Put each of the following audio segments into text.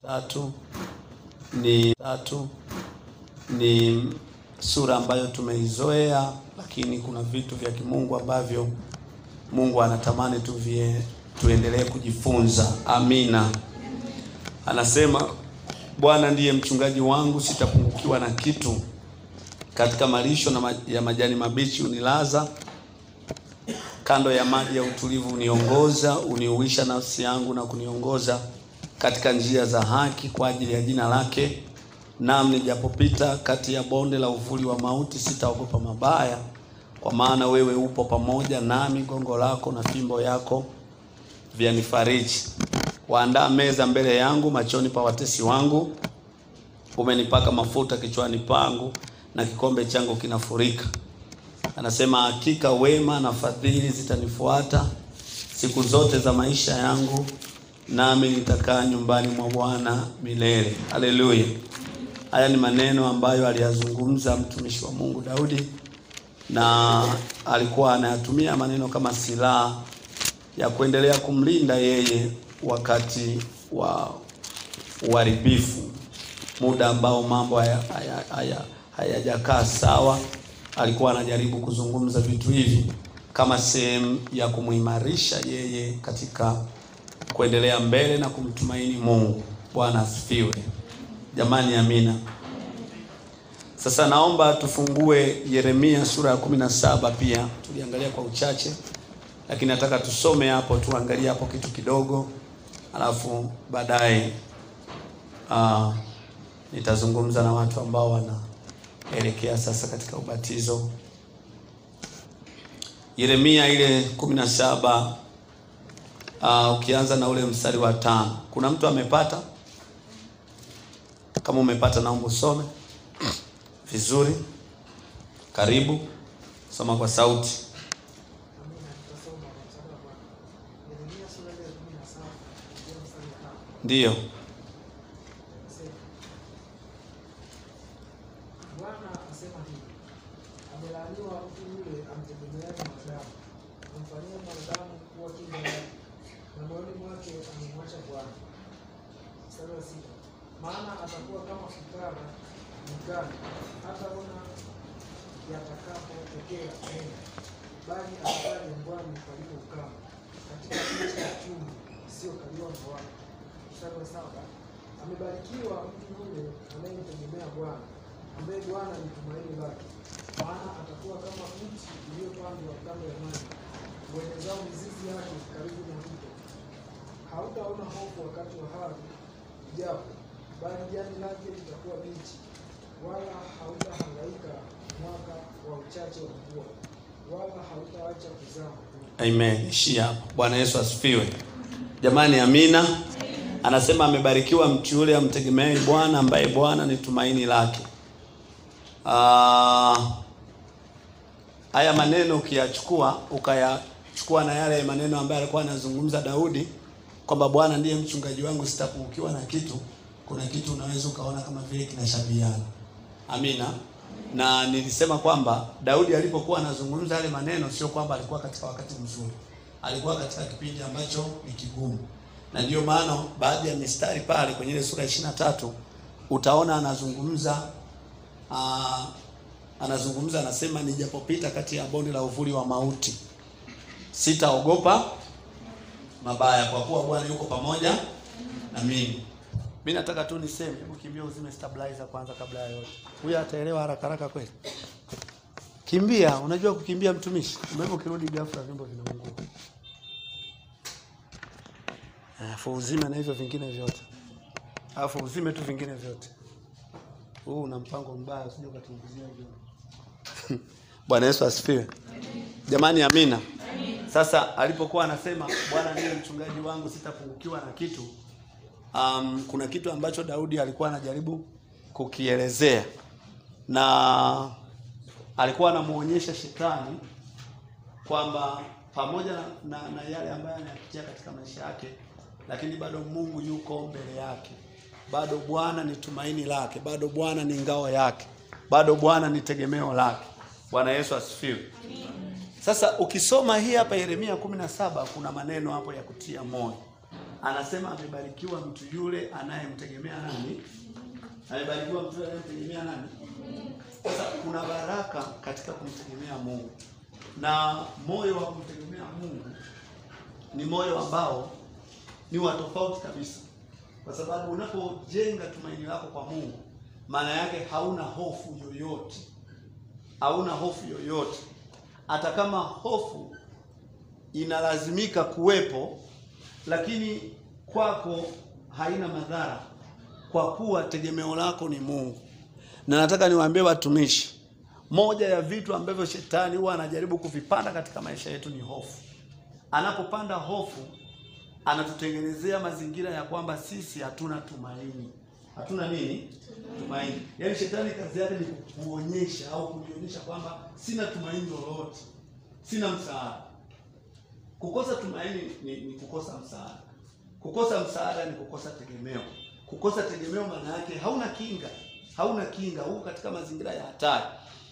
Tatu ni sura ambayo tumeizoea, lakini kuna vitu vya kimungu ambavyo Mungu anatamani tuendelee kujifunza. Amina. Anasema Bwana ndiye mchungaji wangu, sitapungukiwa na kitu. Katika malisho ya majani mabichi unilaza, kando ya maji ya utulivu uniongoza. Uniuisha nafsi yangu na kuniongoza katika njia za haki kwa ajili ya jina lake. Naam, nijapopita kati ya bonde la uvuli wa mauti, sitaogopa mabaya, kwa maana wewe upo pamoja nami. Gongo lako na fimbo yako vyanifariji. Waandaa meza mbele yangu machoni pa watesi wangu. Umenipaka mafuta kichwani pangu, na kikombe changu kinafurika. Anasema hakika wema na fadhili zitanifuata siku zote za maisha yangu, nami nitakaa nyumbani mwa Bwana milele. Haleluya. Haya ni maneno ambayo aliyazungumza mtumishi wa Mungu Daudi, na alikuwa anayatumia maneno kama silaha ya kuendelea kumlinda yeye wakati wa uharibifu, muda ambao mambo hayajakaa sawa. Alikuwa anajaribu kuzungumza vitu hivi kama sehemu ya kumuimarisha yeye katika kuendelea mbele na kumtumaini Mungu. Bwana asifiwe. Jamani, amina. Sasa naomba tufungue Yeremia sura ya 17 pia. Tuliangalia kwa uchache, lakini nataka tusome hapo, tuangalie hapo kitu kidogo. Alafu baadaye nitazungumza na watu ambao wanaelekea sasa katika ubatizo. Yeremia ile 17, ukianza na ule mstari wa 5. Kuna mtu amepata? Kama umepata naomba usome vizuri. Karibu, soma kwa sauti. Ndiyo. Bwana asema hivi: amelaaniwa mtu yule amtegemeaye mwanadamu, amfanyia mwanadamu kuwa kinga yake, na moyoni mwake amemwacha Bwana. Mstari wa 6. Maana atakuwa kama fukara nyikani, hataona yatakapotokea tena, bali atakaa jangwani palipo ukame, katika nchi ya chumvi isiyokaliwa na watu. Mstari wa 7. Amebarikiwa mtu yule anayemtegemea Bwana, ambaye Bwana ni tumaini lake. Maana atakuwa kama mti uliopandwa kando ya maji, uenezao mizizi yake karibu na mto. Hautaona hofu wakati wa hari ijapo, bali jani lake litakuwa bichi, wala hautahangaika mwaka wa uchache wa mvua, wala hautaacha kuzaa matunda. Amen. Ishia hapo. Bwana Yesu asifiwe. Jamani, amina. Anasema amebarikiwa mtu yule amtegemeaye Bwana, ambaye Bwana ni tumaini lake. Haya maneno ukayachukua na yale maneno ambayo alikuwa anazungumza Daudi kwamba Bwana ndiye mchungaji wangu, sitapungukiwa na kitu. Kuna kitu unaweza ukaona kama vile kinashabihiana. Amina. Na nilisema kwamba Daudi alipokuwa anazungumza yale maneno, sio kwamba alikuwa katika wakati mzuri. Alikuwa katika kipindi ambacho ni kigumu. Na ndio maana baadhi ya mistari pale kwenye ile sura 23 utaona anazungumza anasema, nijapopita kati ya bonde la uvuli wa mauti, sitaogopa mabaya, kwa kuwa Bwana yuko pamoja na mimi. Mimi nataka tu niseme, hebu kimbia uzime stabilizer kwanza kabla ya yote. Huyu ataelewa haraka haraka kweli. Kimbia, unajua kukimbia mtumishi. Mbona ukirudi ghafla vyombo vinaungua. Alafu uzime na hivyo vingine vyote. Alafu uzime tu vingine vyote. Huu una mpango mbaya, usije ukatunguzia hivyo. Bwana Yesu asifiwe. Jamani, amina. Sasa alipokuwa anasema Bwana ndiye mchungaji wangu, sitapungukiwa na kitu, kuna kitu ambacho Daudi alikuwa anajaribu kukielezea, na alikuwa anamuonyesha shetani kwamba pamoja na yale ambayo anayapitia katika maisha yake, lakini bado Mungu yuko mbele yake. Bado Bwana ni tumaini lake, bado Bwana ni ngao yake, bado Bwana ni tegemeo lake. Bwana Yesu asifiwe. Sasa ukisoma hii hapa Yeremia 17, kuna maneno hapo ya kutia moyo. anasema amebarikiwa mtu yule anayemtegemea nani? Amebarikiwa mtu yule anayemtegemea nani? Sasa kuna baraka katika kumtegemea Mungu, na moyo wa kumtegemea Mungu ni moyo ambao ni wa tofauti kabisa, kwa sababu unapojenga tumaini lako kwa Mungu, maana yake hauna hofu yoyote, hauna hofu yoyote. Hata kama hofu inalazimika kuwepo, lakini kwako haina madhara, kwa kuwa tegemeo lako ni Mungu. Na nataka niwaambie watumishi, moja ya vitu ambavyo shetani huwa anajaribu kuvipanda katika maisha yetu ni hofu. Anapopanda hofu, anatutengenezea mazingira ya kwamba sisi hatuna tumaini. Hatuna nini? Tumaini. Yaani shetani kazi yake ni kukuonyesha au kunionyesha kwamba sina tumaini lolote, sina msaada. Kukosa tumaini ni kukosa msaada. Kukosa msaada ni kukosa tegemeo. Kukosa tegemeo maana yake hauna kinga. Hauna kinga, huko katika mazingira ya hatari.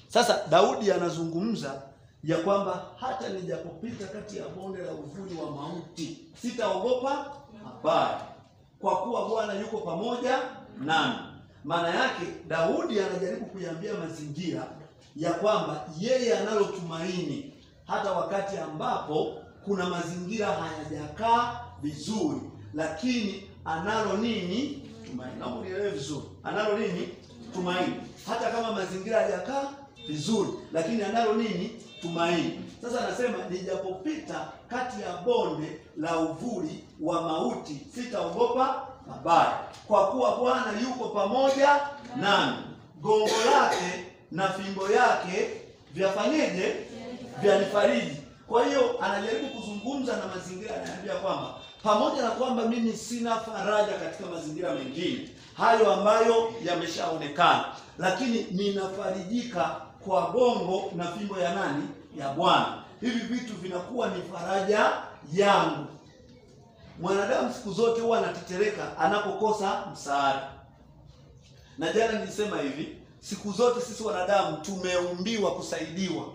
Sasa Daudi anazungumza ya kwamba hata nijapopita kati ya bonde la uvuli wa mauti, sitaogopa mabaya, kwa kuwa Bwana yuko pamoja nami. Maana yake Daudi anajaribu kuiambia mazingira ya kwamba yeye analo tumaini hata wakati ambapo kuna mazingira hayajakaa vizuri, lakini analo nini? Tumaini. Na unielewe vizuri. Analo nini? Tumaini. Hata kama mazingira hayajakaa vizuri, lakini analo nini? Tumaini. Sasa anasema nijapopita kati ya bonde la uvuli wa mauti, sitaogopa mabaya, kwa kuwa Bwana yuko pamoja nami. Gongo lake na fimbo yake vyafanyeje? Vyanifariji. Kwa hiyo anajaribu kuzungumza na mazingira, ananiambia kwamba pamoja na kwamba mimi sina faraja katika mazingira mengine hayo ambayo yameshaonekana, lakini ninafarijika kwa gongo na fimbo ya nani? Ya Bwana. Hivi vitu vinakuwa ni faraja yangu. Mwanadamu siku zote huwa anatetereka anapokosa msaada. Na jana nilisema hivi, siku zote sisi wanadamu tumeumbiwa kusaidiwa.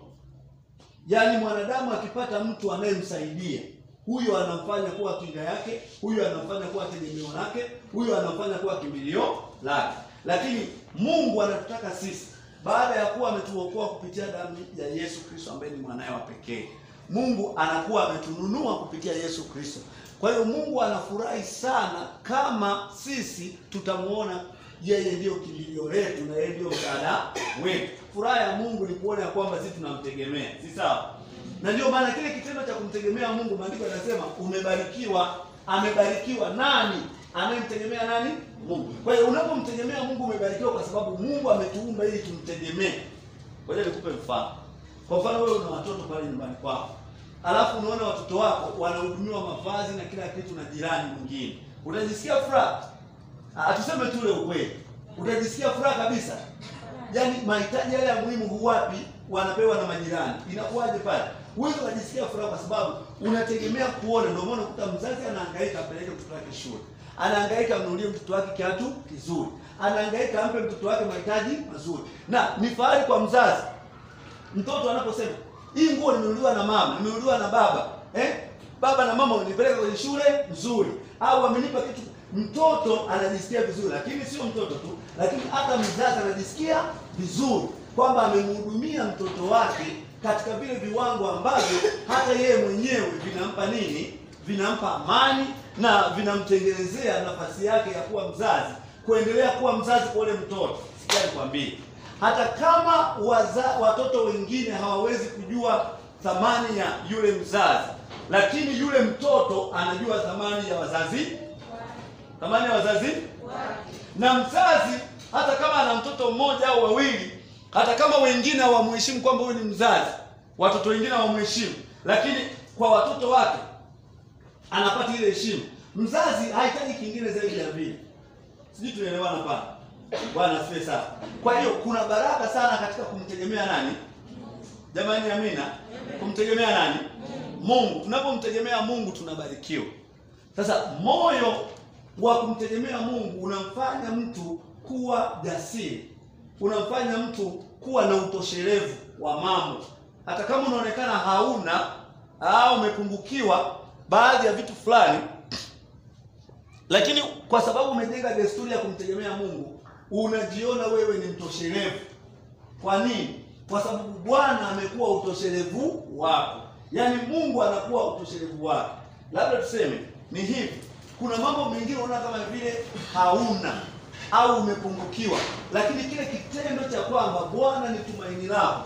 Yaani mwanadamu akipata mtu anayemsaidia, huyo anamfanya kuwa kinga yake, huyo anamfanya kuwa tegemeo lake, huyo anamfanya kuwa kimbilio lake. Lakini Mungu anatutaka sisi, baada ya kuwa ametuokoa kupitia damu ya Yesu Kristo ambaye ni mwanae wa pekee, Mungu anakuwa ametununua kupitia Yesu Kristo. Kwa hiyo Mungu anafurahi sana kama sisi tutamuona yeye ndio kimbilio letu na yeye ndio msaada wetu. Furaha ya Mungu ni kuona ya kwamba sisi tunamtegemea. Si sawa? Na ndio maana kile kitendo cha kumtegemea Mungu, maandiko yanasema umebarikiwa. Amebarikiwa nani? Anayemtegemea nani? Mungu. Kwa hiyo unapomtegemea Mungu umebarikiwa, kwa sababu Mungu ametuumba ili tumtegemee. Ngoja nikupe mfano. Kwa mfano wewe una watoto pale nyumbani kwako, alafu unaona watoto wako wanahudumiwa mavazi na kila kitu na jirani mwingine, utajisikia furaha? Atuseme tu ule ukweli, utajisikia furaha kabisa? Yaani mahitaji yale ya muhimu huwapi? Wanapewa na majirani. Inakuwaje pale? Wewe unajisikia furaha kwa sababu unategemea kuona. Ndio maana ukuta mzazi anahangaika apeleke mtoto wake shule, anahangaika amnunulie mtoto wake kiatu kizuri, anahangaika ampe mtoto wake mahitaji mazuri. Na ni fahari kwa mzazi mtoto anaposema hii nguo nimenunuliwa na mama, nimenunuliwa na baba, baba na mama wanipeleka kwenye shule nzuri, au wamenipa kitu. Mtoto anajisikia vizuri, lakini sio mtoto tu, lakini hata mzazi anajisikia vizuri kwamba amemhudumia mtoto wake katika vile viwango ambavyo hata yeye mwenyewe vinampa nini? Vinampa amani na vinamtengenezea nafasi yake ya kuwa mzazi, kuendelea kuwa mzazi kwa ule mtoto. Sikia nikwambie, hata kama watoto wengine hawawezi kujua thamani ya yule mzazi, lakini yule mtoto anajua thamani ya wazazi. Thamani ya wazazi. Na mzazi hata kama ana mtoto mmoja au wawili, hata kama wengine hawamheshimu kwamba huyu ni mzazi, watoto wengine hawamheshimu, lakini kwa watoto wake anapata ile heshima. Mzazi hahitaji kingine zaidi ya vile. Sijui tunaelewana pale? Bwana asifiwe sana. Kwa hiyo kuna baraka sana katika kumtegemea nani? Jamani, amina. Kumtegemea nani? Mungu. Tunapomtegemea Mungu tunabarikiwa. Sasa moyo wa kumtegemea Mungu unamfanya mtu kuwa jasiri, unamfanya mtu kuwa na utoshelevu wa mambo. Hata kama unaonekana hauna au umepungukiwa baadhi ya vitu fulani, Lakini kwa sababu umejenga desturi ya kumtegemea Mungu, unajiona wewe ni mtoshelevu. Kwa nini? Kwa sababu Bwana amekuwa utoshelevu wako. Yaani Mungu anakuwa utoshelevu wako. Labda tuseme ni hivi, kuna mambo mengine unaona kama vile hauna au umepungukiwa, lakini kile kitendo cha kwamba Bwana ni tumaini lako,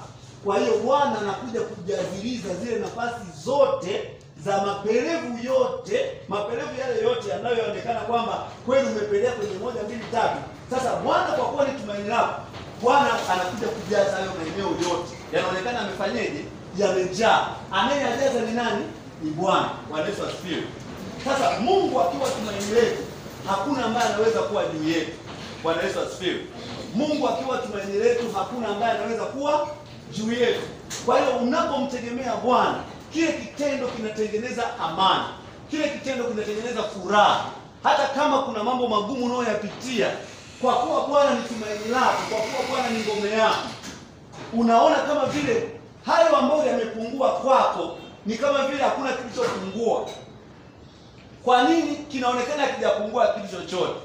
kwa hiyo Bwana anakuja kujaziliza zile nafasi zote za mapelevu yote, mapelevu yale yote yanayoonekana kwamba kweli umepelea kwenye 1, 2, 3. Sasa Bwana kwa kuwa ni tumaini lako, Bwana anakuja kujaza hayo maeneo yote. Yanaonekana amefanyeje? Yamejaa. Anayejaza ni nani? Ni Bwana. Bwana Yesu asifiwe. Sasa Mungu akiwa tumaini letu, hakuna ambaye anaweza kuwa juu yetu. Bwana Yesu asifiwe. Mungu akiwa tumaini letu, hakuna ambaye anaweza kuwa juu yetu. Kwa hiyo unapomtegemea Bwana, kile kitendo kinatengeneza amani. Kile kitendo kinatengeneza furaha. Hata kama kuna mambo magumu unayoyapitia, kwa kuwa Bwana ni tumaini lako, kwa kuwa Bwana ni ngome yako, unaona kama vile hayo ambayo yamepungua kwako ni kama vile hakuna kilichopungua. Kwa nini kinaonekana hakijapungua kitu chochote?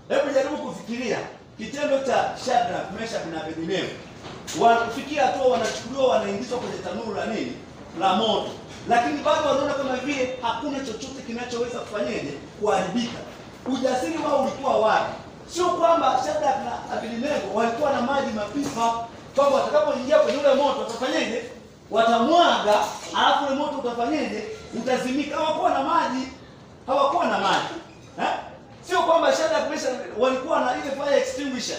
Hebu jaribu kufikiria kitendo cha Shadraka, Meshaki na Abednego. Wanafikia hatua wanachukuliwa, wanaingizwa kwenye tanuru la nini? La moto. Lakini bado wanaona kama vile hakuna chochote kinachoweza kufanyeje? Kuharibika. Ujasiri wao ulikuwa wapi? Sio kwamba Shadraka na Abednego walikuwa na maji mapipa, kwamba watakapoingia kwenye ule moto watafanyeje? Watamwaga, alafu ule moto utafanyeje? Utazimika. Hawakuwa na maji. Hawakuwa na maji. Sio kwamba Shadraka walikuwa na ile fire extinguisher,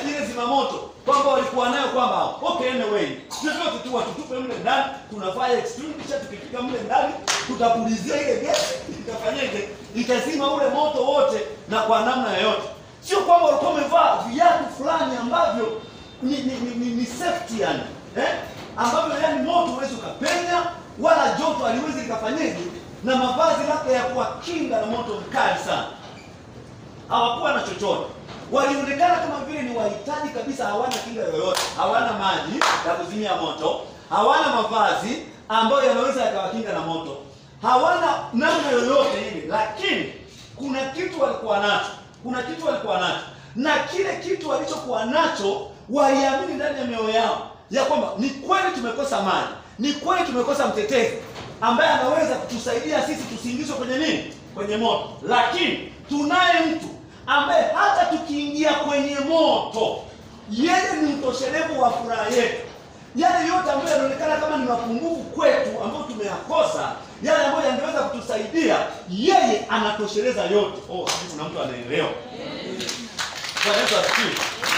ile zimamoto, kwamba walikuwa nayo kwamba okay anyway, chochote tu watutupe mle ndani, kuna fire extinguisher, tukifika mle ndani tutapulizia ile gesi, itafanyaje? Itazima ule moto wote na kwa namna yoyote. Sio kwamba walikuwa wamevaa viatu fulani ambavyo ni safety yani, ambavyo yani moto huwezi ukapenya wala joto haliwezi likafanyaje, na mavazi yake ya kuwakinga na moto mkali sana. Hawakuwa na chochote. Walionekana kama vile ni wahitaji kabisa, hawana kinga yoyote, hawana maji ya kuzimia moto, hawana mavazi ambayo yanaweza yakawakinga na moto, hawana namna yoyote ile. Lakini kuna kitu walikuwa nacho. Kuna kitu walikuwa nacho. Na kile kitu walichokuwa nacho waliamini ndani ya mioyo yao ya kwamba ni kweli tumekosa maji, ni kweli tumekosa mtetezi ambaye anaweza kutusaidia sisi tusiingizwe kwenye nini? Kwenye moto. Lakini tunaye mtu ambaye hata tukiingia kwenye moto, yeye ni mtoshelevu wa furaha yetu. Yale yote ambayo yanaonekana kama ni mapungufu kwetu ambayo tumeyakosa, yale ambayo yangeweza kutusaidia, yeye anatosheleza yote. Sisi kuna mtu anaelewa. Bwana Yesu asifiwe.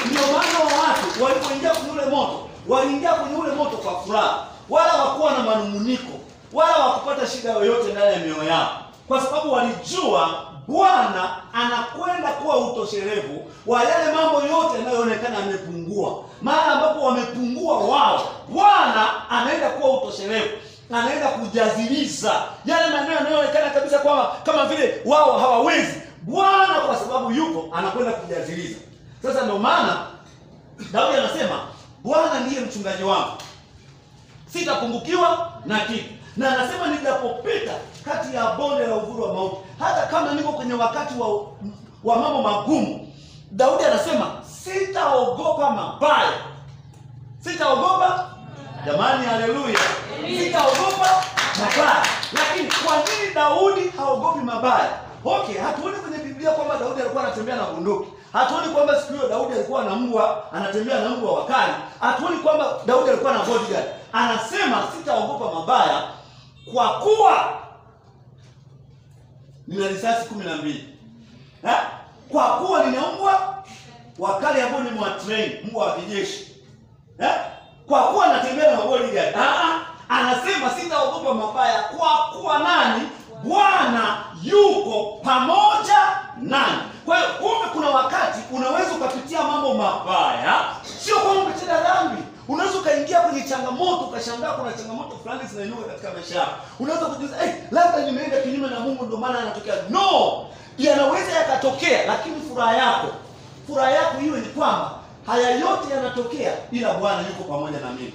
Ndio maana watu walipoingia kwenye ule moto, waliingia kwenye ule moto kwa furaha, wala hawakuwa na manunguniko, wala hawakupata shida yoyote ndani ya mioyo yao, kwa sababu walijua Bwana anakwenda kuwa utoshelevu wa yale mambo yote yanayoonekana yamepungua. Maana ambapo wamepungua wao, Bwana anaenda kuwa utoshelevu, anaenda kujaziliza yale maneno yanayoonekana kabisa kwamba kama vile wao hawawezi. Bwana kwa sababu yuko anakwenda kujaziliza. Sasa ndio maana Daudi anasema Bwana ndiye mchungaji wangu, sitapungukiwa na kitu. Na anasema nijapopita kati ya bonde la uvuli wa mauti, hata kama niko kwenye wakati wa mambo magumu, Daudi anasema sitaogopa mabaya. Sitaogopa, jamani, haleluya. Sitaogopa mabaya. Lakini kwa nini Daudi haogopi mabaya? Okay, hatuoni kwenye Biblia kwamba Daudi alikuwa anatembea na bunduki. Hatuoni kwamba siku hiyo Daudi alikuwa na mbwa, anatembea na mbwa wakali. Hatuoni kwamba Daudi alikuwa na bodyguard. Anasema sitaogopa mabaya kwa kuwa nina risasi 12. Kwa kuwa nina mbwa wakali ambao ni mwatrain, mbwa wa kijeshi. Kwa kuwa natembea na bodyguard. Anasema sitaogopa mabaya kwa kuwa nani? Bwana yuko pamoja nani. Kwa hiyo kumbe kuna wakati unaweza ukapitia mambo mabaya, sio kwamba umetenda dhambi. Unaweza ukaingia kwenye changamoto, ukashangaa kuna changamoto fulani zinainuka katika maisha yako. Unaweza kujiuliza, labda nimeenda kinyume na Mungu ndio maana yanatokea. No, yanaweza yakatokea, lakini furaha yako iwe ni kwamba haya yote yanatokea ila Bwana yuko pamoja na mimi.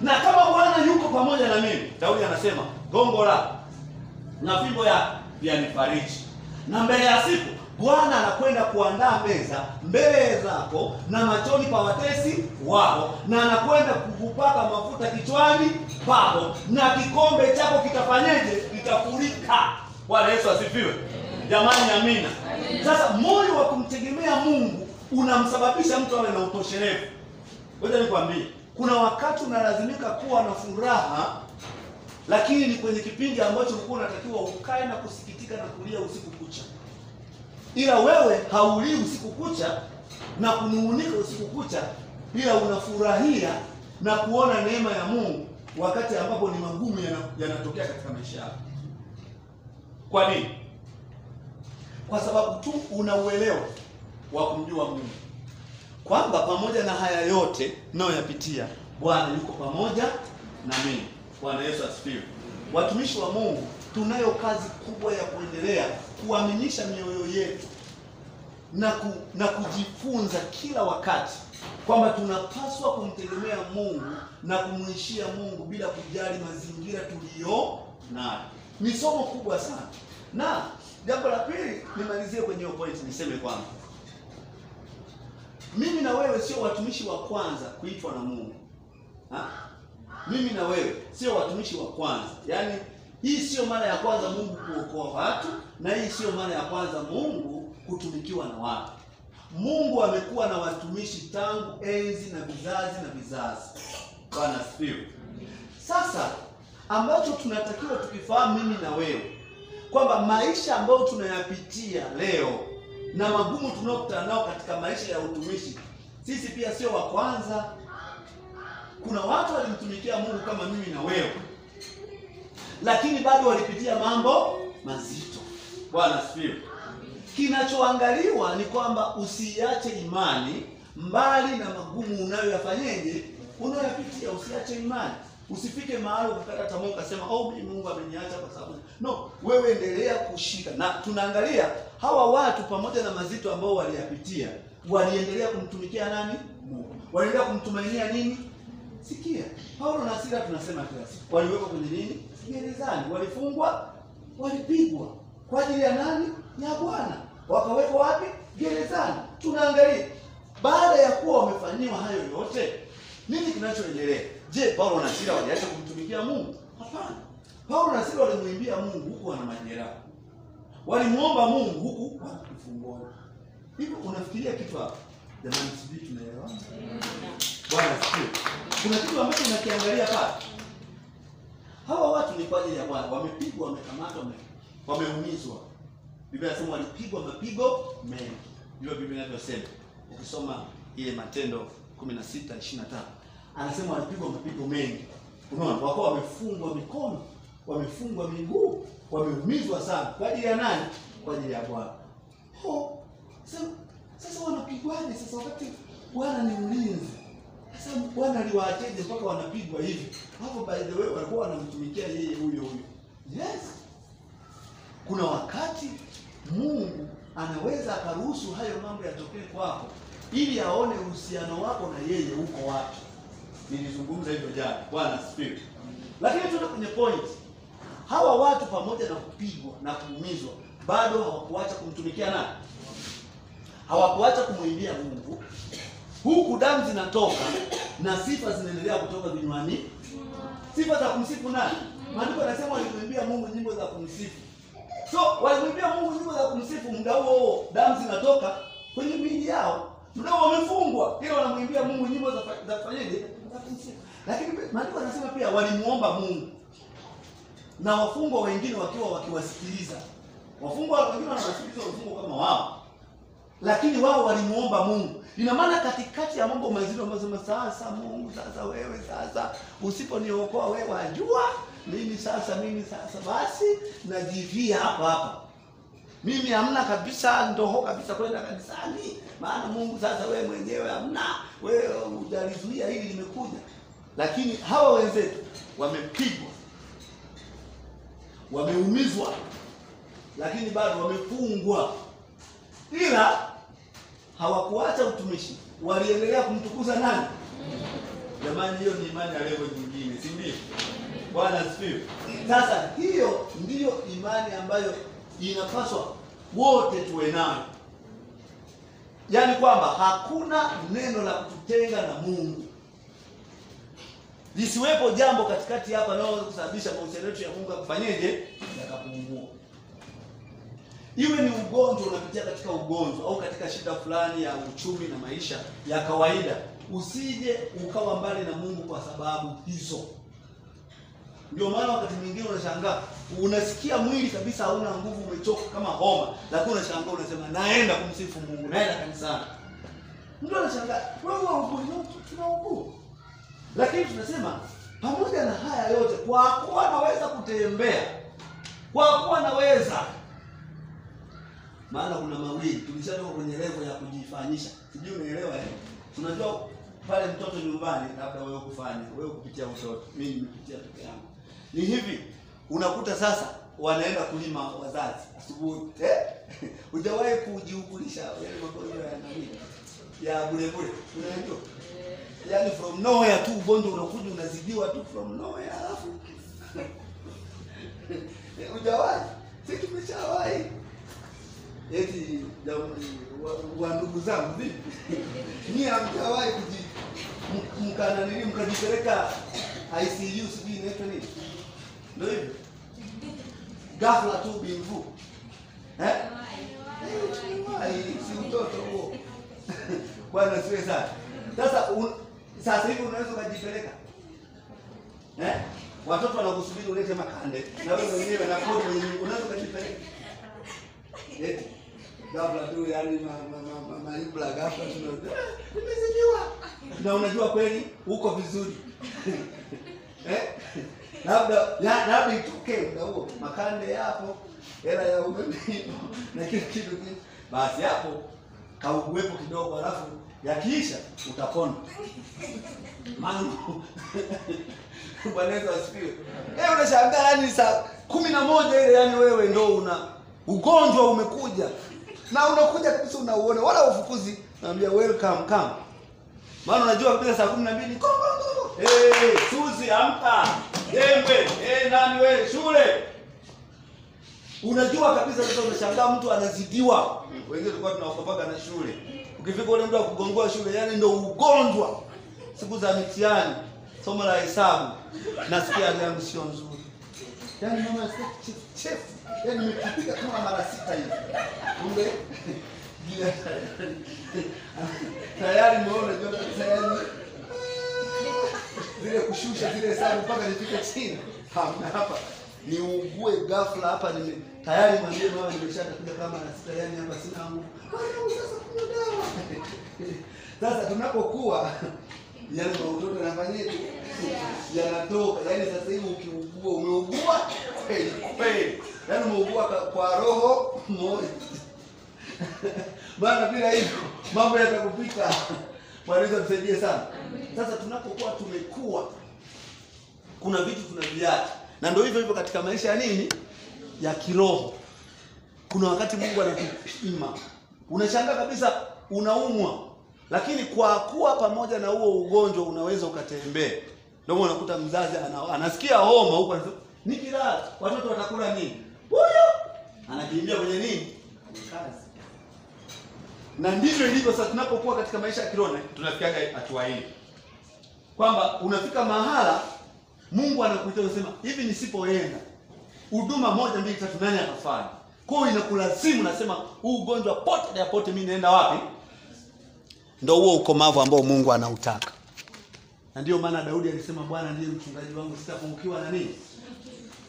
Na kama Bwana yuko pamoja na mimi, Daudi anasema gongo lako na fimbo yako vyanifariji. Na mbele ya siku Bwana anakwenda kuandaa meza mbele zako na machoni pa watesi wako, na anakwenda kukupaka mafuta kichwani pako, na kikombe chako kitafanyeje? Kitafurika. Bwana Yesu asifiwe. Jamani, amina. Sasa moyo wa kumtegemea Mungu unamsababisha mtu awe na utoshelevu. Ngoja nikwambie, kuna wakati unalazimika kuwa na furaha, lakini ni kwenye kipindi ambacho ulikuwa unatakiwa ukae na kusikitika na kulia usiku kucha. Ila wewe haulii usiku kucha na kunung'unika usiku kucha, ila unafurahia na kuona neema ya Mungu wakati ambapo ni magumu yanatokea katika maisha yako. Kwa nini? Kwa sababu tu una uelewa wa kumjua Mungu, kwamba pamoja na haya yote ninayoyapitia, Bwana yuko pamoja na mimi. Bwana Yesu asifiwe. Watumishi wa Mungu, tunayo kazi kubwa ya kuendelea kuaminisha mioyo yetu na kujifunza kila wakati kwamba tunapaswa kumtegemea Mungu na kumuishia Mungu bila kujali mazingira tuliyo nayo. Ni somo kubwa sana. Na jambo la pili, nimalizie kwenye hiyo point, niseme kwamba mimi na wewe sio watumishi wa kwanza kuitwa na Mungu. Mimi na wewe sio watumishi wa kwanza. Yaani hii sio mara ya kwanza Mungu kuokoa watu, na hii sio mara ya kwanza Mungu kutumikiwa na watu. Mungu amekuwa na watumishi tangu enzi na vizazi na vizazi. Bwana asifiwe. Sasa ambacho tunatakiwa tukifahamu mimi na wewe, kwamba maisha ambayo tunayapitia leo na magumu tunayokutana nao katika maisha ya utumishi, sisi pia sio wa kwanza. Kuna watu walimtumikia Mungu kama mimi na wewe, lakini bado walipitia mambo mazito. Bwana asifiwe. Kinachoangaliwa ni kwamba usiache imani mbali na magumu unayoyafanyeje, unayoyapitia. Usiache imani. Usifike mahali ukakata tamaa ukasema mimi Mungu ameniacha kwa sababu. No, wewe endelea kushika. Na tunaangalia hawa watu pamoja na mazito ambao waliyapitia, waliendelea kumtumikia nani? Mungu. Waliendelea kumtumainia nini? Sikia, Paulo na Sila tunasema kila siku, waliwekwa kwenye nini? Gerezani, walifungwa, walipigwa kwa ajili ya nani? Ya Bwana. Wakawekwa wapi? Gerezani. Tunaangalia baada ya kuwa wamefanyiwa hayo yote, nini kinachoendelea? Je, Paulo na Sila waliacha kumtumikia Mungu? Hapana. Paulo na Sila walimwimbia Mungu huku wana majeraha. Walimuomba Mungu huku wakifungwa. Hivyo unafikiria kitu hapa? Jamani, sisi tunaelewa? Bwana asifiwe. Kuna kitu ambacho unakiangalia pale. Hawa watu ni kwa ajili ya Bwana. Wamepigwa, wamekamatwa, wameumizwa. Biblia inasema walipigwa mapigo mengi. Ndio Biblia inavyosema. Ukisoma ile Matendo 16:25, anasema walipigwa mapigo mengi. Unaona, wako wamefungwa mikono, wamefungwa miguu, wameumizwa sana. Kwa ajili ya nani? Kwa ajili ya Bwana. Sasa wanapigwaje sasa wakati Bwana ni mlinzi? Sasa Bwana aliwaacheje mpaka wanapigwa hivi? Hapo by the way walikuwa wanamtumikia yeye huyo. Yes. Kuna wakati Mungu anaweza akaruhusu hayo mambo yatokee kwako ili aone uhusiano wako na yeye uko wapi. Nilizungumza hivyo jana. Bwana asifiwe. Lakini tuende kwenye point. Hawa watu pamoja na kupigwa na kuumizwa bado hawakuacha kumtumikia nani? Hawakuacha kumwimbia Mungu. Huku damu zinatoka na sifa zinaendelea kutoka vinywani. Sifa za kumsifu nani? Maandiko yanasema walimwimbia Mungu nyimbo za kumsifu. So walimwimbia Mungu nyimbo za kumsifu, muda huo damu zinatoka kwenye miili yao. Muda huo wamefungwa, ila wanamwimbia Mungu nyimbo za kufanyaje? Za kumsifu. Lakini maandiko yanasema pia walimuomba Mungu. Na wafungwa wengine wakiwa wakiwasikiliza. Wafungwa wengine wanawasikiliza wafungwa kama wao. Lakini wao walimuomba Mungu. Ina maana katikati ya mambo mazito ambayo sasa Mungu, sasa wewe, sasa usiponiokoa wewe wajua mimi sasa basi najivia hapa. Mimi hamna kabisa ndoho kabisa kwenda kanisani. Maana Mungu sasa wewe mwenyewe hamna. Wewe hujalizuia hili limekuja. Lakini hawa wenzetu wamepigwa, wameumizwa, lakini bado wamefungwa. Ila hawakuacha utumishi, waliendelea kumtukuza nani? Jamani, hiyo ni imani ya level nyingine, si ndio? Bwana asifiwe. Sasa hiyo ndiyo imani ambayo inapaswa wote tuwe nayo. Yaani kwamba hakuna neno la kututenga na Mungu. Lisiwepo jambo katikati hapa nao kusababisha mahusiano yetu ya Mungu kufanyeje? Yakapungua. Iwe ni ugonjwa unapitia katika ugonjwa au katika shida fulani ya uchumi na maisha ya kawaida, usije ukawa mbali na Mungu kwa sababu hizo. Ndio maana wakati mwingine unashangaa, unasikia mwili kabisa hauna nguvu, umechoka kama homa, lakini unashangaa unasema naenda kumsifu Mungu, naenda kanisani. Ndio unashangaa, wewe tunaugua. Lakini tunasema pamoja na haya yote, kwa kuwa naweza kutembea, kwa kuwa naweza. Maana kuna mawili, tulishatoka kwenye level ya kujifanyisha. Sijui unaelewa eh? Tunajua pale mtoto nyumbani, labda wewe kufanya, wewe kupitia utoto, mimi nimepitia peke yangu. Ni hivi, unakuta sasa wanaenda kulima wazazi asubuhi, hujawahi kujiugulisha yale magonjwa ya nani? Ya bure bure. Unajua? Yaani from nowhere tu ugonjwa unakuja unazidiwa tu from nowhere, alafu hujawahi. Sisi tumeshawahi. Eti wa ndugu zangu vipi? Ni hamjawahi mkajipeleka ICU, sijui inaitwa nini? Ndio hivyo. Ghafla tu bingu. Si mtoto huo. Bwana siwe sana. Sasa hivi unaweza kujipeleka. Watoto wanakusubiri ulete makande. Na wewe mwenyewe na kodi unaweza kujipeleka. Eti ghafla tu yani maibla ghafla tumezidiwa. Na unajua kweli uko vizuri. Labda itoke muda huo, makande yapo, hela ya umeme na kile kitu kile. Basi hapo kauwepo kidogo, alafu yakiisha utapona. Maana Bwana asifiwe. Unashangaa yani saa 11 ile yani wewe ndio una ugonjwa umekuja. Na unakuja kabisa unauona wala ufukuzi, naambia welcome come. Maana unajua kabisa saa 12 kongo. Suzi amka. Dembe, nani wewe shule. Unajua kabisa sasa unashangaa mtu anazidiwa. Wengine tulikuwa tunaokopaga na shule. Ukifika ule mtu akugongoa shule, yani ndio ugonjwa. Siku za mitihani, somo la hesabu, nasikia yangu sio nzuri. Yani mama chef, yani nimepiga kama mara 6 hivi. Kumbe tayari muone ndio tayari zile kushusha zile hesabu mpaka nifike chini. Hapa ni ugue ghafla hapa tayari mwambie mama nimeshatakuja kama na 6, yani hapa sina nguvu. Sasa kuna dawa. Sasa tunapokuwa yale mautoto yanafanyaje? Yanatoka. Yani sasa hivi ukiugua umeugua kweli. Yani umeugua kwa roho moja. Bana bila hivyo mambo yatakupita. Bwana tusaidie sana. Sasa tunapokuwa tumekuwa kuna vitu tunaviacha. Na ndio hivyo hivyo katika maisha ya nini? Ya kiroho. Kuna wakati Mungu anatupima. Unashangaa kabisa unaumwa. Lakini kwa kuwa pamoja na huo ugonjwa unaweza ukatembea. Ndio unakuta mzazi anasikia homa huko anasema nikilala watoto watakula nini? Huyo anakimbia kwenye nini? Kazi. Na ndivyo ilivyo sasa tunapokuwa katika maisha ya kiroho tunafikiaga hatua hii. Kwamba unafika mahala Mungu anakuita unasema hivi nisipoenda huduma 1 2 3 nani atafanya? Kwa hiyo inakulazimu nasema huu ugonjwa pote mimi naenda wapi? Ndio huo ukomavu ambao Mungu anautaka. Na ndio maana Daudi alisema Bwana ndiye mchungaji wangu sitapungukiwa na nini?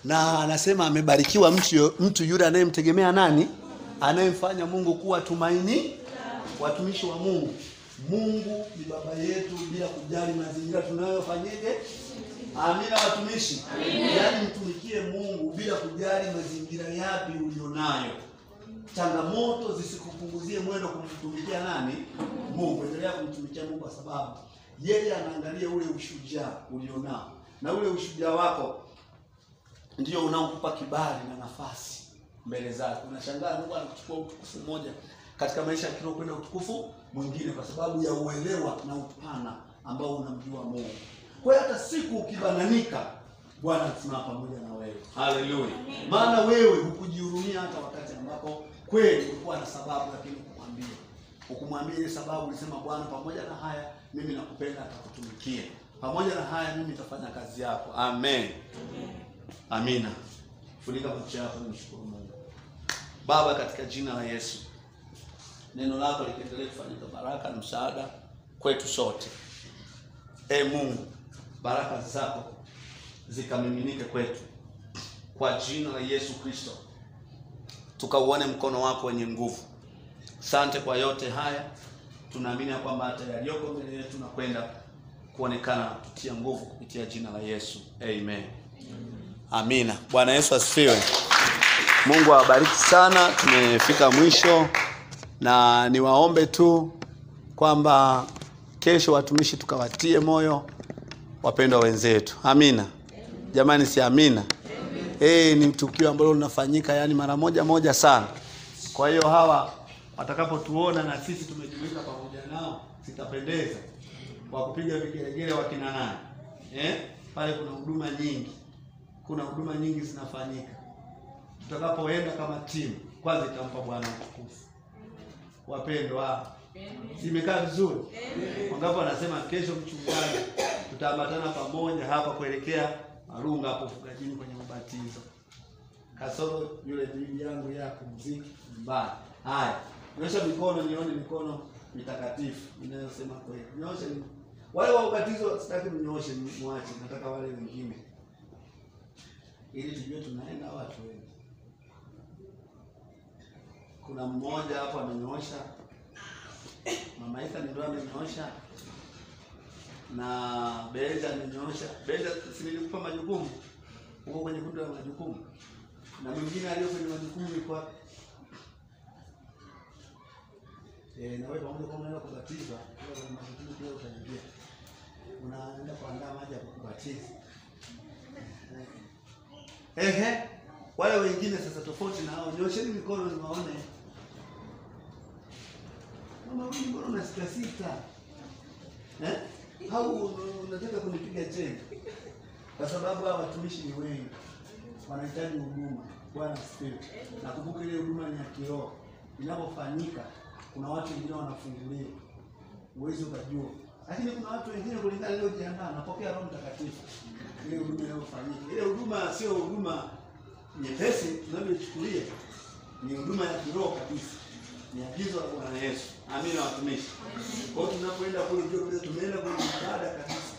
Na anasema amebarikiwa mtu yule anayemtegemea nani? Anayemfanya Mungu kuwa tumaini. Watumishi wa Mungu. Mungu ni baba yetu bila kujali mazingira tunayofanyaje. Amina watumishi. Yaani mtumikie Mungu bila kujali mazingira yapi ulionayo. Changamoto zisikupunguzie mwendo kumtumikia nani? Mungu. Endelea kumtumikia Mungu kwa sababu yeye anaangalia ule ushujaa ulionao. Na ule ushujaa wako ndio unaokupa kibali na nafasi mbele zake. Unashangaa Mungu anakuchukua utukufu mmoja katika maisha ya kiroho kwenda utukufu mwingine kwa sababu ya uelewa na upana ambao unamjua Mungu. Kwa hiyo hata siku ukibananika Bwana atasimama pamoja na wewe. Haleluya. Maana wewe hukujihurumia hata wakati ambapo Kweli ulikuwa na sababu, lakini ukumwambia ile sababu, ulisema Bwana, pamoja na haya mimi nakupenda, nitakutumikia. Pamoja na haya mimi nitafanya kazi yako. Amen. Amina. Funika macho yako, nimshukuru Mungu. Baba, katika jina la Yesu, neno lako likiendelee kufanyika baraka na msaada kwetu sote. Mungu, baraka zako zikamiminike kwetu kwa jina la Yesu Kristo, tukauone mkono wako wenye nguvu. Asante kwa yote haya, tunaamini kwamba hata yaliyoko mbele yetu na kwenda kuonekana tutia nguvu kupitia jina la Yesu. Amen. Amina. Bwana Yesu asifiwe. Mungu awabariki sana. Tumefika mwisho, na niwaombe tu kwamba kesho watumishi tukawatie moyo wapendwa wenzetu. Amina. Jamani, si amina? Ni tukio ambalo linafanyika yani mara moja sana. Kwa hiyo hawa watakapotuona na sisi tumejumuika pamoja nao, sitapendeza kwa kupiga vigelegele wakina nani. Pale kuna huduma nyingi. Kuna huduma nyingi zinafanyika. Tutakapoenda kama timu, kwanza itampa Bwana utukufu. Wapendwa, imekaa vizuri. Wangapo wanasema kesho mchungaji tutaambatana pamoja hapa kuelekea Marunga hapo Fugajini kwenye ubatizo. Kasoro yule bibi yangu ya kumziki mbaya. Haya, nyosha mikono nione mikono mitakatifu inayosema kweli. Nyosha wale wa ubatizo, sitaki mnyoshe muache, nataka wale wengine. Ili tujue tunaenda watu wengi. Kuna mmoja hapo amenyoosha. Mama Isa ndio amenyoosha. Na Beza amenyoosha. Beza si nilikupa majukumu. Uko kwenye kundi la majukumu. Na mwingine aliyo kwenye majukumu ni kwa na wewe pamoja kama unaenda kubatizwa, kwa majukumu pia utaingia. Unaenda kuandaa maji ya kubatiza. Wale wengine sasa tofauti na hao, nyosheni mikono niwaone. Mama wewe mbona unasitasita? Au unataka kunipiga cheni? Kwa sababu hao watumishi ni wengi. Wanahitaji huduma. Bwana asifiwe. Na kumbuka ile huduma ni ya kiroho. Inapofanyika kuna watu wengine wanafunguliwa. Uwezo ukajua. Lakini kuna watu wengine kulingana leo jiandaa napokea Roho Mtakatifu. Ile huduma inayofanyika. Ile huduma sio huduma nyepesi tunavyochukulia. Ni huduma ya kiroho kabisa. Ni agizo la Bwana Yesu. Amina watumishi. Kwa hiyo tunapoenda kule ndio tumeenda kwenye ibada kabisa.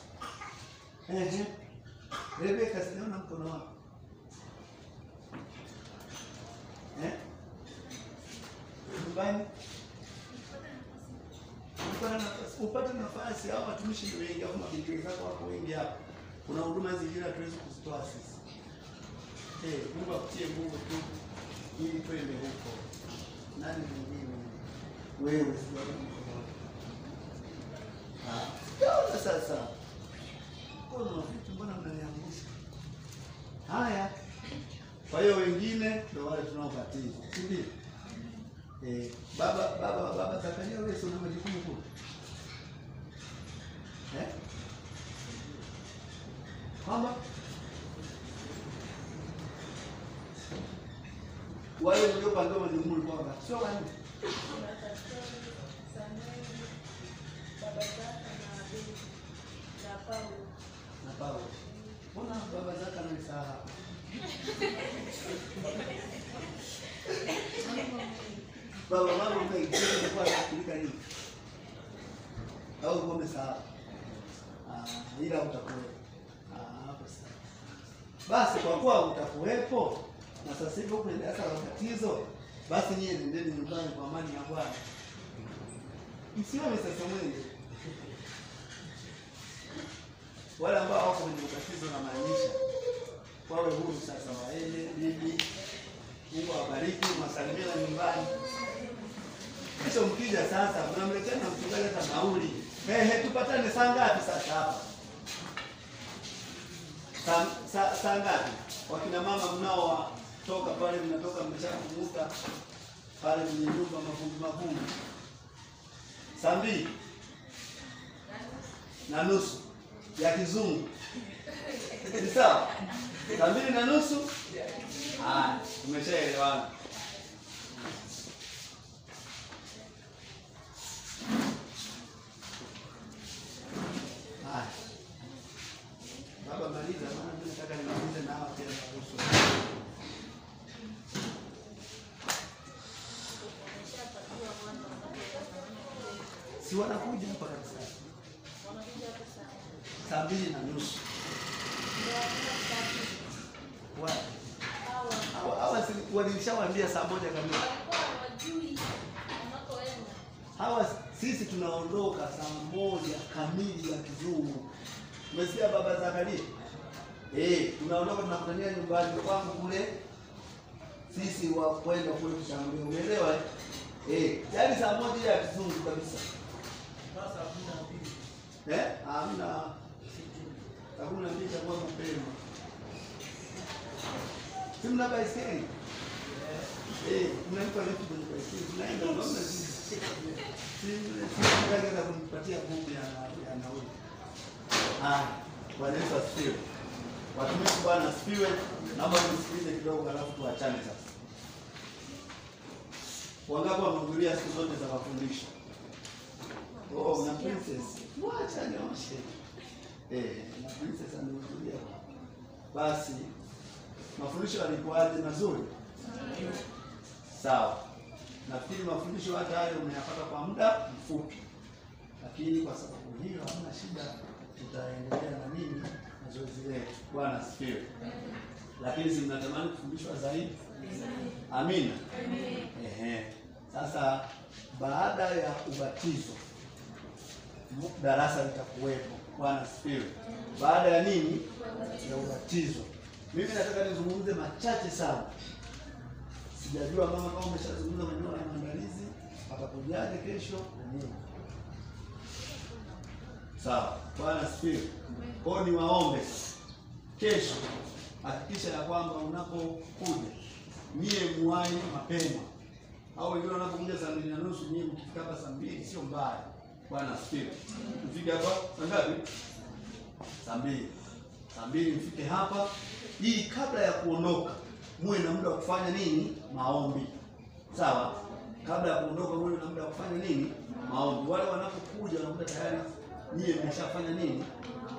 Rebeka, sinaona mkono wako. Nyumbani. Upate nafasi au watumishi ni wengi au mabinti zako wako wengi hapa. Kuna huduma zingine hatuwezi kuzitoa sisi. Mungu akutie Mungu tu ili twende huko. Nani mwingine? Wewe sio. Sasa. Kuna vitu mbona mnaniangusha? Haya. Kwa hiyo wengine ndio wale tunaobatiza. Si ndio? Baba Zakaria, wewe una majukumu kule. Mama wale ndio pande majukumu kwamba sio wani. Na Paulo. Mbona baba Zaka anasahau? Baba wangu mkaitenda kwa kushirika nini? Au umesahau? Ila utakuwepo. Hapo sasa. Basi kwa kuwa utakuwepo na sasa hivi huko ndio sasa ubatizo, basi nyie nendeni nyumbani kwa amani ya Bwana. Msiwe sasa mwende. Wale ambao wako kwenye ubatizo na maanisha wawe huru sasa, waende bibi. Mungu awabariki, mwasalimia nyumbani. Kisha mkija sasa, mnamletea na mchungaji hata nauli. Tupatane saa ngapi sasa hapa? Saa ngapi? Wakina mama mnao toka pale, mnatoka mmeshakumuta pale kwenye nyumba mavumbi. Saa 2:30 ya kizungu. Ni sawa? Saa 2:30? Tumeshaelewana. Si wanakuja hapa kanisani. Wanakuja hapa Saa 2:30. Hawa walishawaambia saa 1 kamili. walikuwa hawajui wanakoenda. Hawa sisi tunaondoka saa 1 kamili ya kizungu. Umesikia baba Zakaria? Tunaondoka tunakutania nyumbani kwangu kule. Sisi wa kwenda kule kushangilia. Umeelewa? Yaani saa 1 ya kizungu kabisa. Sasa hakuna mbili. Hamna. Hakuna mbili cha kwa mapema. Simna baiskeli. Unanipa vitu kwenye baiskeli. Tunaenda naona sisi. Sisi kumpatia buku ya nauli. Bwana Yesu asifiwe. Watumishi Bwana asifiwe. Naomba nisikilize kidogo alafu tuachane sasa. Wangapi wamehudhuria siku zote za mafundisho? Na princess. Mwacha nioshe. Na princess amehudhuria. Basi mafundisho yalikuwaje? Mazuri? Sawa. Nafikiri mafundisho hata hayo umeyapata kwa muda mfupi. Lakini kwa sababu hiyo hamna shida, tutaendelea na nini na zoezi letu. Bwana asifiwe. Lakini si mnatamani kufundishwa zaidi? Amina. Sasa baada ya ubatizo darasa litakuwepo. Bwana asifiwe. Baada ya nini? Ya ubatizo. Mimi nataka nizungumze machache sana. Sijajua mama kama umeshazungumza maneno ya maandalizi atakujaje kesho na nini. Sawa. Bwana asifiwe. Kwa ni waombe kesho hakikisha ya kwamba unapokuja nyie muwai mapema. Au wengine wanapokuja saa 2:30 nyie mkifika hapa saa 2 sio mbaya. Bwana asifiwe. Mfike hapa saa ngapi? Saa 2. Saa 2 mfike hapa ili kabla ya kuondoka muwe na muda wa kufanya nini? Maombi. Sawa? Kabla ya kuondoka muwe na muda wa kufanya nini? Maombi. Wale wanapokuja wanakuta tayari nyie mmeshafanya nini?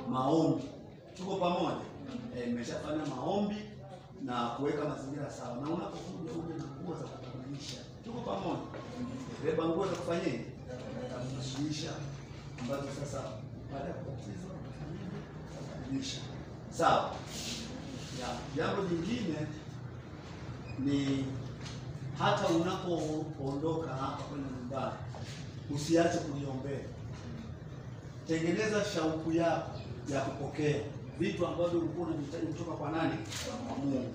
Maombi. Tuko pamoja? Mmeshafanya maombi na kuweka mazingira sawa. Na unapokuja uje na nguo za kubadilisha. Tuko pamoja? Beba nguo za kufanyeni? Kubadilisha ambazo sasa baada ya kubatizwa kubadilisha. Sawa? Jambo jingine ni hata unapoondoka hapa kwenda nyumbani usiache kuniombea. Tengeneza shauku yako ya kupokea vitu ambavyo ulikuwa unahitaji kutoka kwa nani? Kwa Mungu.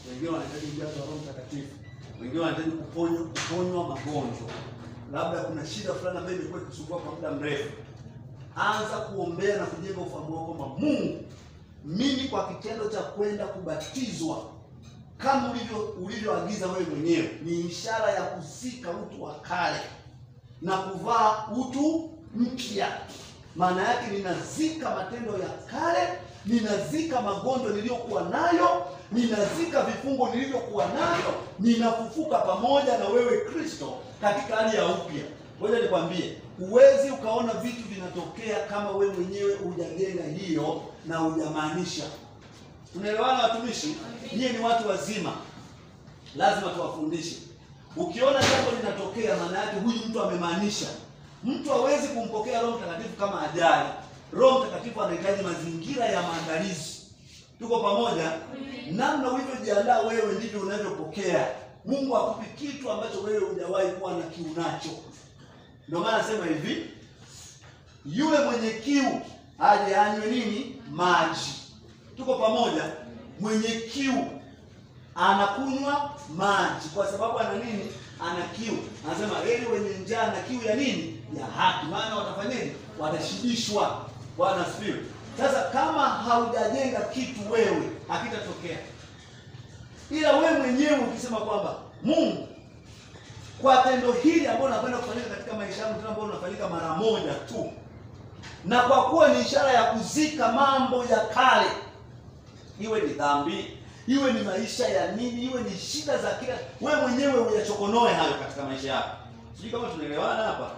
Wengine wanahitaji ujazo wa Roho Mtakatifu. Wengine wanahitaji kuponywa magonjwa. Labda kuna shida fulani ambayo imekuwa ikisumbua kwa muda mrefu. Anza kuombea na kujenga ufahamu wako kwamba Mungu, mimi kwa kitendo cha kwenda kubatizwa kama ulivyoagiza wewe mwenyewe ni ishara ya kuzika utu wa kale na kuvaa utu mpya. Maana yake ninazika matendo ya kale, ninazika magonjwa niliyokuwa nayo, ninazika vifungo nilivyokuwa nayo, ninafufuka pamoja na wewe Kristo katika hali ya upya. Ngoja nikwambie, huwezi ukaona vitu vinatokea kama wewe mwenyewe hujajenga hiyo na hujamaanisha. Tunaelewana watumishi? Nyie ni watu wazima. Lazima tuwafundishe. Ukiona jambo linatokea maana yake huyu mtu amemaanisha. Mtu hawezi kumpokea Roho Mtakatifu kama ajali. Roho Mtakatifu anahitaji mazingira ya maandalizi. Tuko pamoja? Namna ulivyojiandaa wewe ndivyo unavyopokea. Mungu hakupi kitu ambacho wewe hujawahi kuwa na kiu nacho. Ndio maana nasema hivi, yule mwenye kiu aje anywe nini? Maji. Tuko pamoja? Mwenye kiu anakunywa maji kwa sababu ana nini? Ana kiu. Anasema heri wenye njaa na kiu ya nini? Ya haki. Maana watafanyaje? Watashibishwa. Bwana asifiwe. Sasa kama haujajenga kitu wewe hakitatokea. Ila wewe mwenyewe ukisema kwamba Mungu, kwa tendo hili ambalo napenda kufanyika katika maisha yangu, tena ambalo unafanyika mara moja tu, na kwa kuwa ni ishara ya kuzika mambo ya kale, iwe ni dhambi, iwe ni maisha ya nini, iwe ni shida za kila, wewe mwenyewe uyachokonoe hayo katika maisha yako. Sijui kama tunaelewana hapa.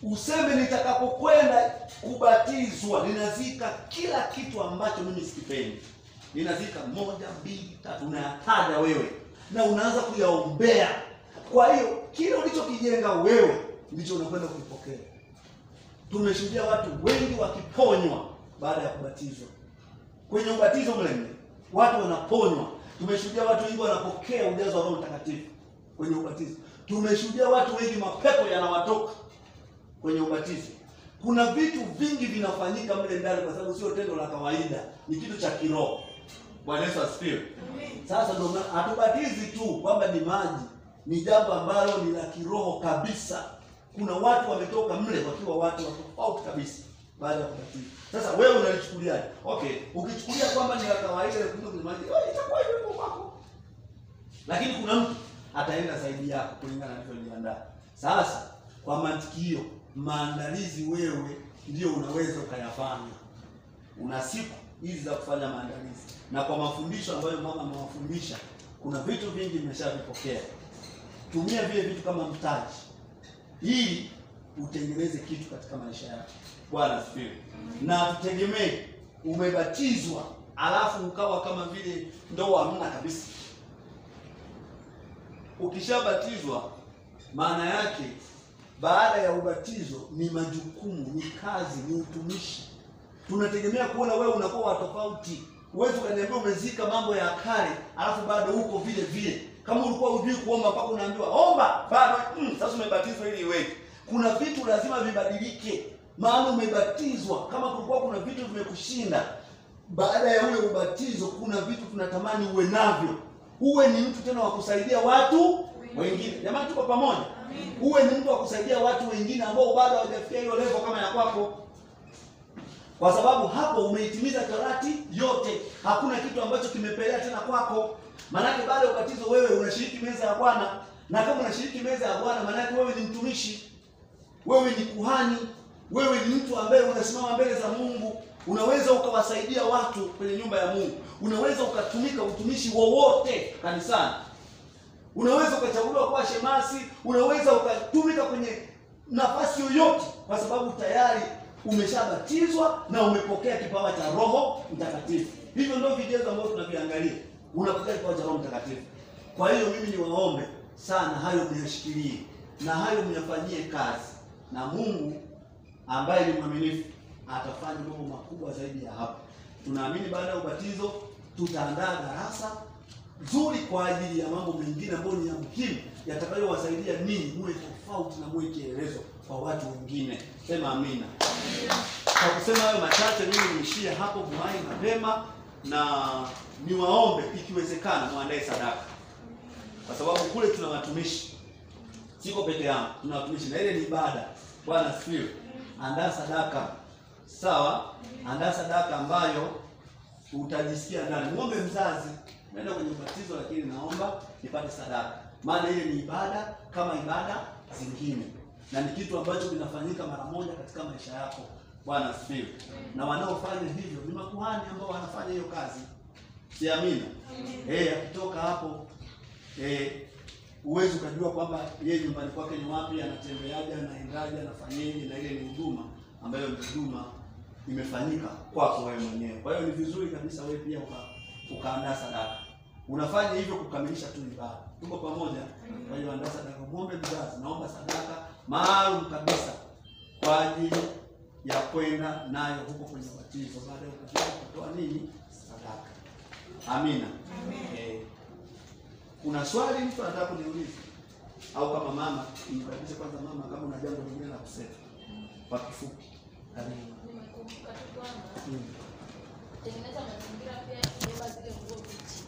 Useme nitakapokwenda kubatizwa ninazika kila kitu ambacho mimi sikipendi. Ninazika 1, 2, 3, unayataja wewe na unaanza kuyaombea. Kwa hiyo kile ulichokijenga wewe ndicho unakwenda kupokea. Tumeshuhudia watu wengi wakiponywa baada ya kubatizwa. Kwenye ubatizo mle watu wanaponywa. Tumeshuhudia watu wengi wanapokea ujazo wa Roho Mtakatifu kwenye ubatizo. Tumeshuhudia watu wengi mapepo yanawatoka kwenye ubatizo. Kuna vitu vingi vinafanyika mle ndani, kwa sababu sio tendo la kawaida, ni kitu cha kiroho. Bwana Yesu asifiwe. Sasa ndio hatubatizi tu kwamba ni maji, ni jambo ambalo ni la kiroho kabisa. Kuna watu wametoka mle wakiwa watu tofauti kabisa baada ya kubatizwa. Sasa wewe unalichukuliaje? Okay, ukichukulia kwamba ni la kawaida ya kutoka kwenye maji, itakuwa hivyo kwako. Lakini kuna mtu ataenda zaidi yako kulingana na alivyojiandaa. Sasa kwa mantiki hiyo, maandalizi wewe ndio unaweza ukayafanya. Una siku hizi za kufanya maandalizi. Na kwa mafundisho ambayo mama amewafundisha, kuna vitu vingi mmeshavipokea. Tumia vile vitu kama mtaji ili utengeneze kitu katika maisha yako. Bwana asifiwe. Na tutegemee umebatizwa alafu ukawa kama vile ndoa hamna kabisa. Ukishabatizwa maana yake baada ya ubatizo ni majukumu, ni kazi, ni utumishi. Tunategemea kuona wewe unakuwa tofauti. Uwezo ukaniambia umezika mambo ya kale alafu bado uko vile vile. Kama ulikuwa hujui kuomba mpaka unaambiwa omba, bado sasa umebatizwa ili iweke. Kuna vitu lazima vibadilike. Maana umebatizwa. Kama kulikuwa kuna vitu vimekushinda baada ya ule ubatizo, kuna vitu tunatamani uwe navyo. Uwe ni mtu tena wa kusaidia watu wengine. Jamani, tuko pamoja? Uwe ni mtu wa kusaidia watu wengine ambao bado hawajafikia hiyo level kama ya kwako. Kwa sababu hapo umeitimiza torati yote. Hakuna kitu ambacho kimepelea tena kwako. Maana baada ya ubatizo wewe unashiriki meza ya Bwana. Na kama unashiriki meza ya Bwana, maana wewe ni mtumishi. Wewe ni kuhani. Wewe ni mtu ambaye unasimama mbele za Mungu. Unaweza ukawasaidia watu kwenye nyumba ya Mungu. Unaweza ukatumika utumishi wowote kanisani. Unaweza ukachaguliwa kuwa shemasi, unaweza ukatumika kwenye nafasi yoyote, kwa sababu tayari umeshabatizwa na umepokea kipawa cha Roho Mtakatifu. Hivyo ndio vigezo ambavyo tunaviangalia. Unapokea kipawa cha Roho Mtakatifu. Kwa hiyo mimi niwaombe sana hayo myashikilie na hayo myafanyie kazi, na Mungu ambaye ni mwaminifu atafanya mambo makubwa zaidi ya hapo. Tunaamini baada ya ubatizo tutaandaa darasa nzuri kwa ajili ya mambo mengine ambayo ni ya muhimu yatakayowasaidia ninyi muwe tofauti na muwe kielezo kwa watu wengine. Sema amina. Kwa kusema hayo machache, mimi niishie hapo Buhai mapema, na niwaombe ikiwezekana muandae sadaka. Kwa sababu kule tuna watumishi. Siko peke yangu, tuna watumishi na ile ni ibada. Bwana asifiwe. Andaa sadaka. Sawa? Andaa sadaka ambayo utajisikia ndani. Muombe mzazi, nenda kwenye ubatizo lakini naomba nipate sadaka. Maana ile ni ibada kama ibada zingine. Na ni kitu ambacho kinafanyika mara moja katika maisha yako. Bwana asifiwe. Na wanaofanya hivyo ni makuhani ambao wanafanya hiyo kazi. Si amina? Akitoka hapo uwezo ukajua kwamba yeye nyumbani kwake ni wapi, anatembeaje, anaendaje, anafanyaje, na ile ni huduma ambayo ni huduma imefanyika kwako wewe mwenyewe. Kwa hiyo ni vizuri kabisa wewe pia ukaandaa sadaka. Unafanya hivyo kukamilisha tu ibada. Tuko pamoja? Kwa hiyo andaa sadaka. Muombe mzazi, naomba sadaka maalum kabisa kwa ajili ya kwenda nayo huko kwenye ubatizo. Baada ya ubatizo kutoa nini? Sadaka. Amina. Kuna swali mtu anataka kuniuliza? Au kama mama, nimkaribishe kwanza mama kama una jambo lingine la kusema. Kwa kifupi. Nimekumbuka tu kwamba tengeneza mazingira pia kubeba zile nguo bichi.